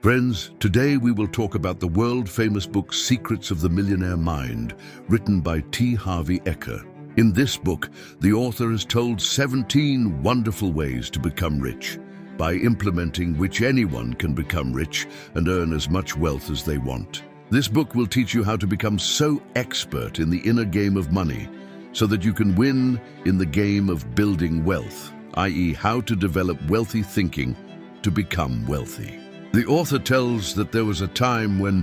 Friends, today we will talk about the world-famous book Secrets of the Millionaire Mind, written by Harv Eker. In this book, the author has told 17 wonderful ways to become rich, by implementing which anyone can become rich and earn as much wealth as they want. This book will teach you how to become so expert in the inner game of money, so that you can win in the game of building wealth, i.e. how to develop wealthy thinking to become wealthy. The author tells that there was a time when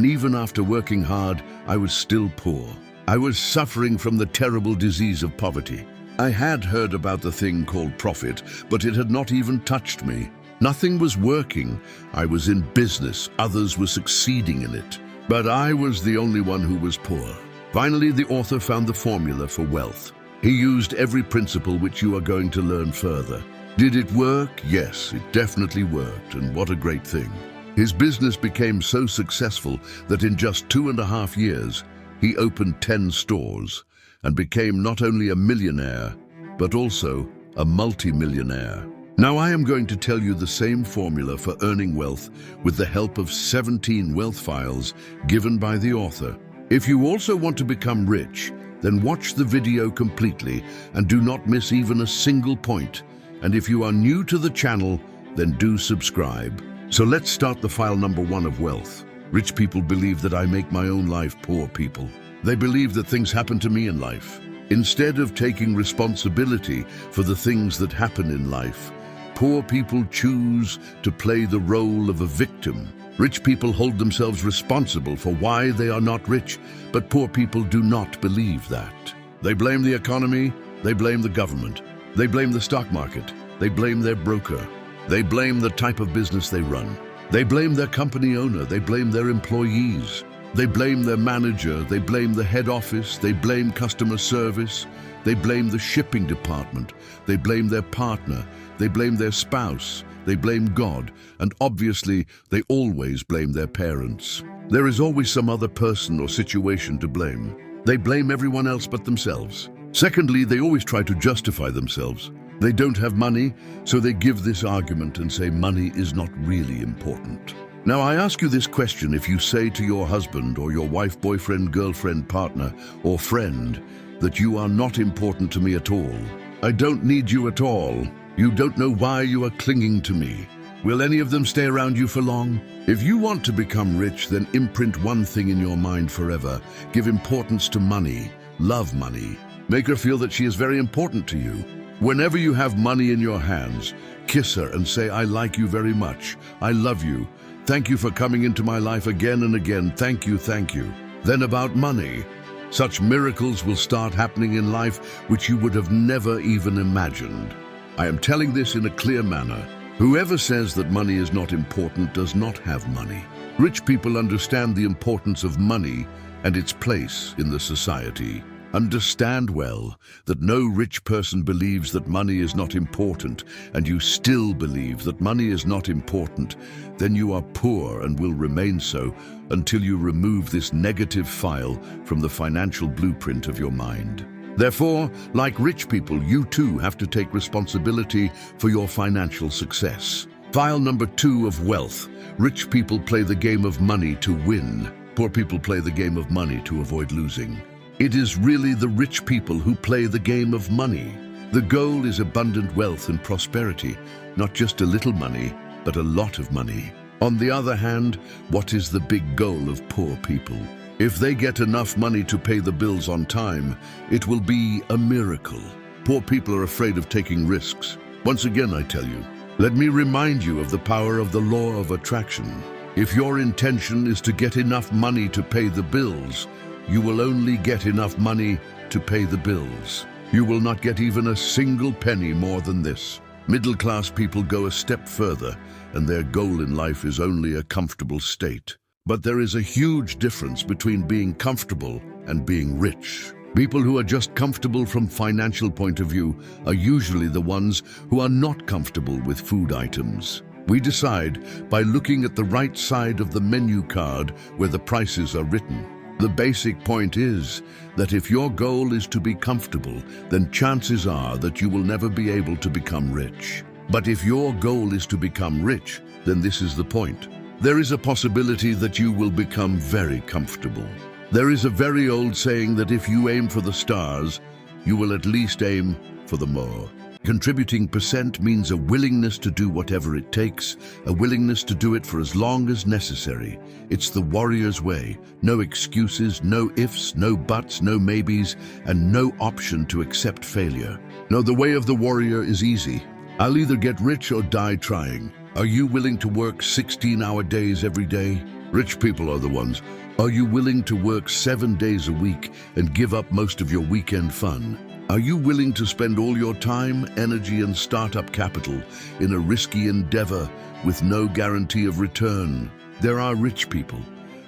even after working hard, I was still poor. I was suffering from the terrible disease of poverty. I had heard about the thing called profit, but it had not even touched me. Nothing was working. I was in business, others were succeeding in it. But I was the only one who was poor. Finally, the author found the formula for wealth. He used every principle which you are going to learn further. Did it work? Yes, it definitely worked, and what a great thing. His business became so successful that in just 2.5 years, he opened 10 stores and became not only a millionaire, but also a multi-millionaire. Now I am going to tell you the same formula for earning wealth with the help of 17 wealth files given by the author. If you also want to become rich, then watch the video completely and do not miss even a single point. And if you are new to the channel, then do subscribe. So let's start the file number 1 of wealth. Rich people believe that I make my own life poor people. They believe that things happen to me in life. Instead of taking responsibility for the things that happen in life, poor people choose to play the role of a victim. Rich people hold themselves responsible for why they are not rich, but poor people do not believe that. They blame the economy, they blame the government. They blame the stock market. They blame their broker. They blame the type of business they run. They blame their company owner. They blame their employees. They blame their manager. They blame the head office. They blame customer service. They blame the shipping department. They blame their partner. They blame their spouse. They blame God. And obviously, they always blame their parents. There is always some other person or situation to blame. They blame everyone else but themselves. Secondly, they always try to justify themselves. They don't have money, so they give this argument and say money is not really important. Now I ask you this question: if you say to your husband or your wife, boyfriend, girlfriend, partner, or friend that you are not important to me at all, I don't need you at all, you don't know why you are clinging to me, will any of them stay around you for long? If you want to become rich, then imprint one thing in your mind forever. Give importance to money. Love money. Make her feel that she is very important to you. Whenever you have money in your hands, kiss her and say, I like you very much. I love you. Thank you for coming into my life again and again. Thank you, thank you. Then about money. Such miracles will start happening in life which you would have never even imagined. I am telling this in a clear manner. Whoever says that money is not important does not have money. Rich people understand the importance of money and its place in the society. Understand well that no rich person believes that money is not important, and you still believe that money is not important, then you are poor and will remain so until you remove this negative file from the financial blueprint of your mind. Therefore, like rich people, you too have to take responsibility for your financial success. File number 2 of wealth. Rich people play the game of money to win. Poor people play the game of money to avoid losing. It is really the rich people who play the game of money. The goal is abundant wealth and prosperity, not just a little money, but a lot of money. On the other hand, what is the big goal of poor people? If they get enough money to pay the bills on time, it will be a miracle. Poor people are afraid of taking risks. Once again, I tell you, let me remind you of the power of the law of attraction. If your intention is to get enough money to pay the bills, you will only get enough money to pay the bills. You will not get even a single penny more than this. Middle-class people go a step further, and their goal in life is only a comfortable state. But there is a huge difference between being comfortable and being rich. People who are just comfortable from financial point of view are usually the ones who are not comfortable with food items. We decide by looking at the right side of the menu card where the prices are written. The basic point is that if your goal is to be comfortable, then chances are that you will never be able to become rich. But if your goal is to become rich, then this is the point. there is a possibility that you will become very comfortable. There is a very old saying that if you aim for the stars, you will at least aim for the more. Contributing percent means a willingness to do whatever it takes, a willingness to do it for as long as necessary. It's the warrior's way. No excuses, no ifs, no buts, no maybes, and no option to accept failure. No, the way of the warrior is easy. I'll either get rich or die trying. Are you willing to work 16-hour days every day? Rich people are the ones. Are you willing to work 7 days a week and give up most of your weekend fun? Are you willing to spend all your time, energy, and startup capital in a risky endeavor with no guarantee of return? There are rich people.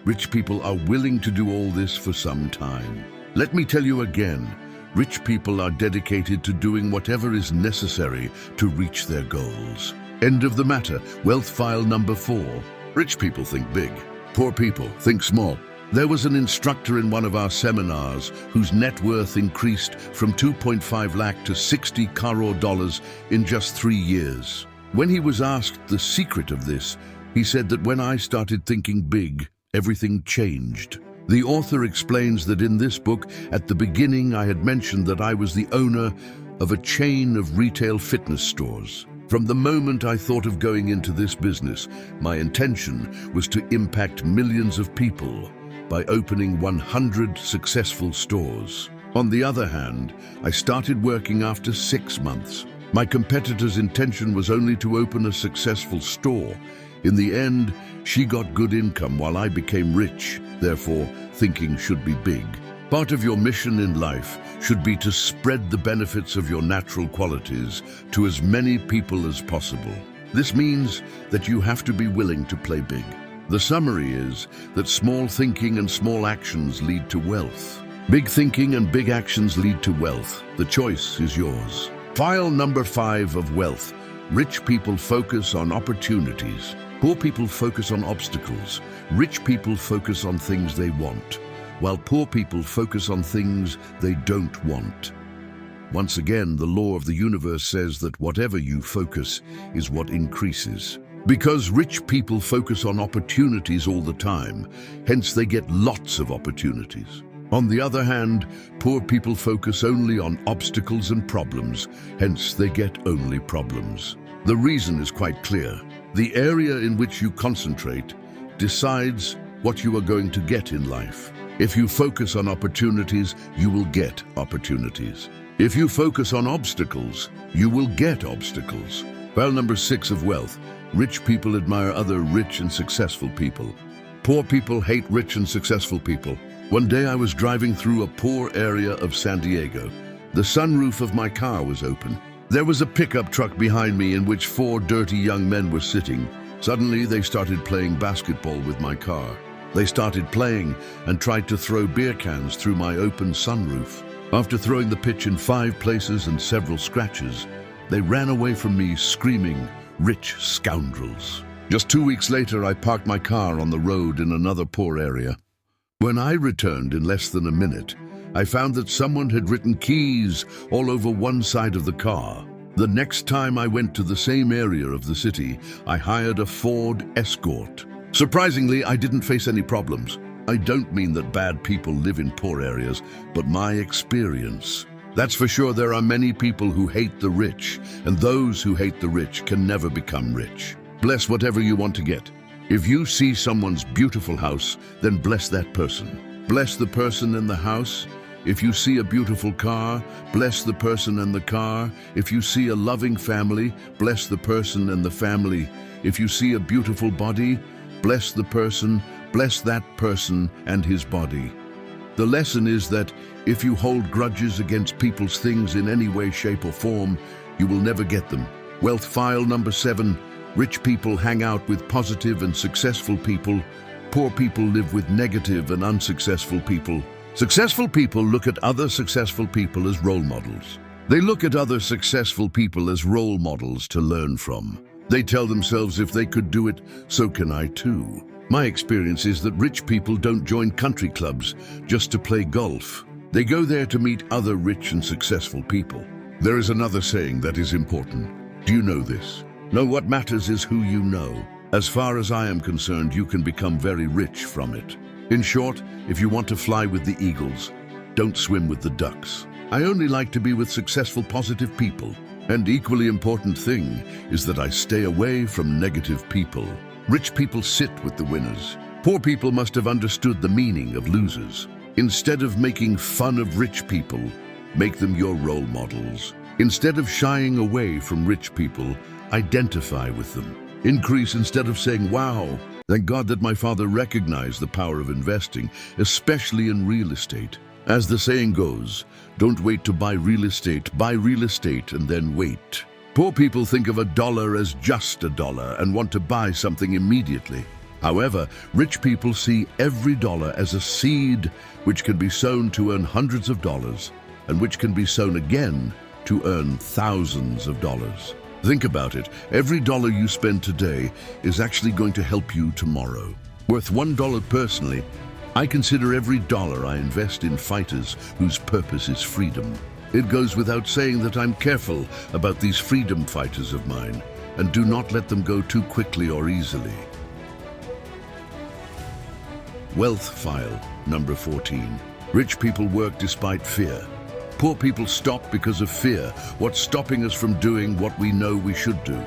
Rich people are willing to do all this for some time. Let me tell you again, rich people are dedicated to doing whatever is necessary to reach their goals. End of the matter. Wealth file number 4. Rich people think big. Poor people think small. There was an instructor in one of our seminars whose net worth increased from 2.5 lakh to 60 crore dollars in just 3 years. When he was asked the secret of this, he said that when I started thinking big, everything changed. The author explains that in this book, at the beginning, I had mentioned that I was the owner of a chain of retail fitness stores. From the moment I thought of going into this business, my intention was to impact millions of people by opening 100 successful stores. On the other hand, I started working after 6 months. My competitor's intention was only to open a successful store. In the end, she got good income while I became rich. Therefore, thinking should be big. Part of your mission in life should be to spread the benefits of your natural qualities to as many people as possible. This means that you have to be willing to play big. The summary is that small thinking and small actions lead to wealth. Big thinking and big actions lead to wealth. The choice is yours. File number 5 of wealth. Rich people focus on opportunities. Poor people focus on obstacles. Rich people focus on things they want, while poor people focus on things they don't want. Once again, the law of the universe says that whatever you focus is what increases. Because rich people focus on opportunities all the time, hence they get lots of opportunities. On the other hand, poor people focus only on obstacles and problems, hence they get only problems. The reason is quite clear. The area in which you concentrate decides what you are going to get in life. If you focus on opportunities, you will get opportunities. If you focus on obstacles, you will get obstacles. File number 6 of wealth. Rich people admire other rich and successful people. Poor people hate rich and successful people. One day I was driving through a poor area of San Diego. The sunroof of my car was open. There was a pickup truck behind me in which 4 dirty young men were sitting. Suddenly they started playing basketball with my car. They started playing and tried to throw beer cans through my open sunroof. After throwing the pitch in 5 places and several scratches, they ran away from me screaming, "Rich scoundrels." Just 2 weeks later, I parked my car on the road in another poor area. When I returned in less than a minute, I found that someone had written keys all over one side of the car. The next time I went to the same area of the city, I hired a Ford Escort. Surprisingly, I didn't face any problems. I don't mean that bad people live in poor areas, but my experience. That's for sure. There are many people who hate the rich, and those who hate the rich can never become rich. Bless whatever you want to get. If you see someone's beautiful house, then bless that person. Bless the person in the house. If you see a beautiful car, bless the person and the car. If you see a loving family, bless the person and the family. If you see a beautiful body, bless the person, bless that person and his body. The lesson is that if you hold grudges against people's things in any way, shape, or form, you will never get them. Wealth file number 7. Rich people hang out with positive and successful people. Poor people live with negative and unsuccessful people. Successful people look at other successful people as role models. They look at other successful people as role models to learn from. They tell themselves, if they could do it, so can I too. My experience is that rich people don't join country clubs just to play golf. They go there to meet other rich and successful people. There is another saying that is important. Do you know this? No, what matters is who you know. As far as I am concerned, you can become very rich from it. In short, if you want to fly with the eagles, don't swim with the ducks. I only like to be with successful, positive people. And equally important thing is that I stay away from negative people. Rich people sit with the winners. Poor people must have understood the meaning of losers. Instead of making fun of rich people, make them your role models. Instead of shying away from rich people, identify with them. Increase instead of saying, wow, thank God that my father recognized the power of investing, especially in real estate. As the saying goes, don't wait to buy real estate and then wait. Poor people think of a dollar as just a dollar and want to buy something immediately. However, rich people see every dollar as a seed which can be sown to earn hundreds of dollars and which can be sown again to earn thousands of dollars. Think about it. Every dollar you spend today is actually going to help you tomorrow. Worth $1 personally, I consider every dollar I invest in fighters whose purpose is freedom. It goes without saying that I'm careful about these freedom fighters of mine and do not let them go too quickly or easily. Wealth file number 14. Rich people work despite fear. Poor people stop because of fear. What's stopping us from doing what we know we should do?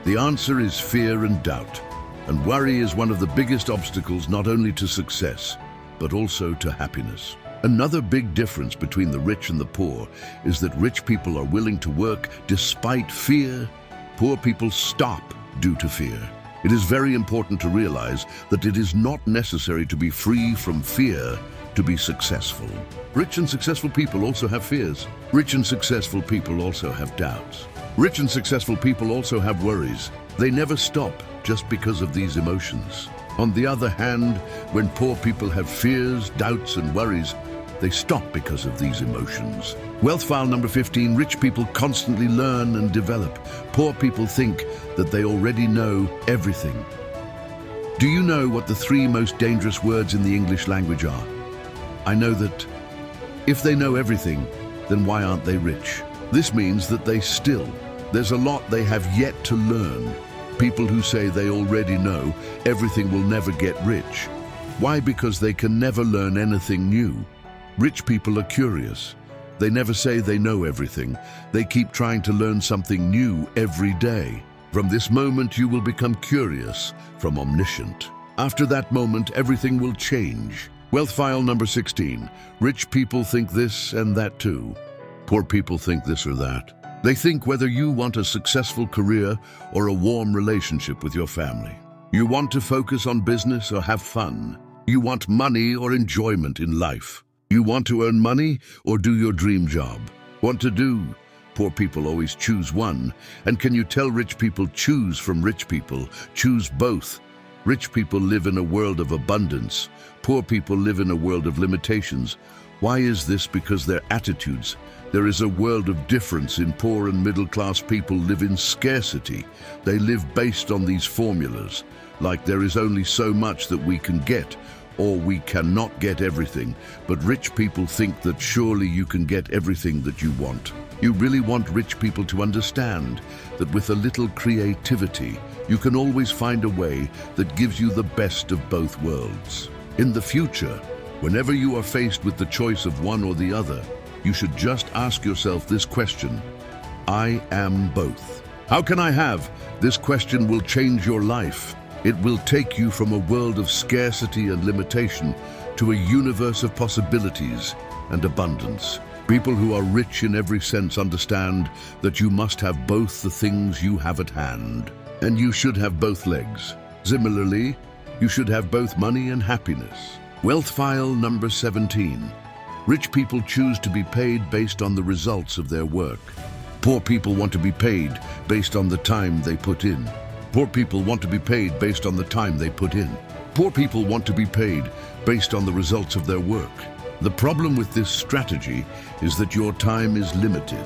The answer is fear and doubt. And worry is one of the biggest obstacles not only to success, but also to happiness. Another big difference between the rich and the poor is that rich people are willing to work despite fear. Poor people stop due to fear. It is very important to realize that it is not necessary to be free from fear to be successful. Rich and successful people also have fears. Rich and successful people also have doubts. Rich and successful people also have worries. They never stop just because of these emotions. On the other hand, when poor people have fears, doubts, and worries, they stop because of these emotions. Wealth file number 15. Rich people constantly learn and develop. Poor people think that they already know everything. Do you know what the 3 most dangerous words in the English language are? I know that if they know everything, then why aren't they rich? This means that there's a lot they have yet to learn. People who say they already know everything will never get rich. Why? Because they can never learn anything new. Rich people are curious. They never say they know everything. They keep trying to learn something new every day. From this moment, you will become curious from omniscient. After that moment, everything will change. Wealth file number 16. Rich people think this and that too. Poor people think this or that. They think whether you want a successful career or a warm relationship with your family. You want to focus on business or have fun. You want money or enjoyment in life. You want to earn money or do your dream job. What to do? Poor people always choose one. And can you tell rich people choose from rich people? Choose both. Rich people live in a world of abundance. Poor people live in a world of limitations. Why is this? Because their attitudes. There is a world of difference in poor and middle-class people live in scarcity. They live based on these formulas, like there is only so much that we can get, or we cannot get everything. But rich people think that surely you can get everything that you want. You really want rich people to understand that with a little creativity, you can always find a way that gives you the best of both worlds. In the future, whenever you are faced with the choice of one or the other, you should just ask yourself this question: I am both. How can I have? This question will change your life. It will take you from a world of scarcity and limitation to a universe of possibilities and abundance. People who are rich in every sense understand that you must have both the things you have at hand, and you should have both legs. Similarly, you should have both money and happiness. Wealth file number 17. Rich people choose to be paid based on the results of their work. Poor people want to be paid based on the time they put in. Poor people want to be paid based on the time they put in. Poor people want to be paid based on the results of their work. The problem with this strategy is that your time is limited.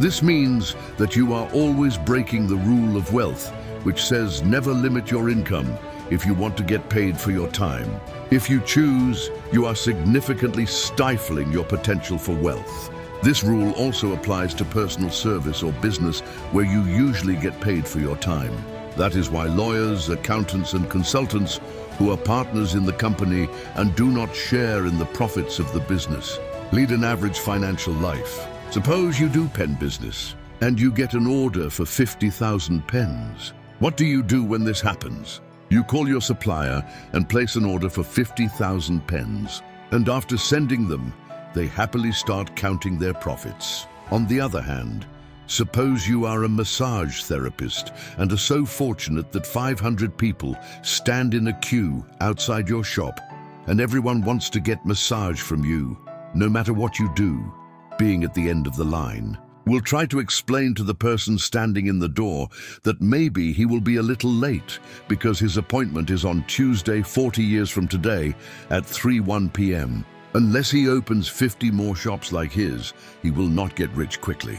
This means that you are always breaking the rule of wealth, which says never limit your income if you want to get paid for your time. If you choose, you are significantly stifling your potential for wealth. This rule also applies to personal service or business where you usually get paid for your time. That is why lawyers, accountants, and consultants who are partners in the company and do not share in the profits of the business lead an average financial life. Suppose you do pen business and you get an order for 50,000 pens. What do you do when this happens? You call your supplier and place an order for 50,000 pens, and after sending them, they happily start counting their profits. On the other hand, suppose you are a massage therapist and are so fortunate that 500 people stand in a queue outside your shop, and everyone wants to get massage from you, no matter what you do, being at the end of the line. We'll try to explain to the person standing in the door that maybe he will be a little late because his appointment is on Tuesday 40 years from today at 3:01 p.m. Unless he opens 50 more shops like his, he will not get rich quickly.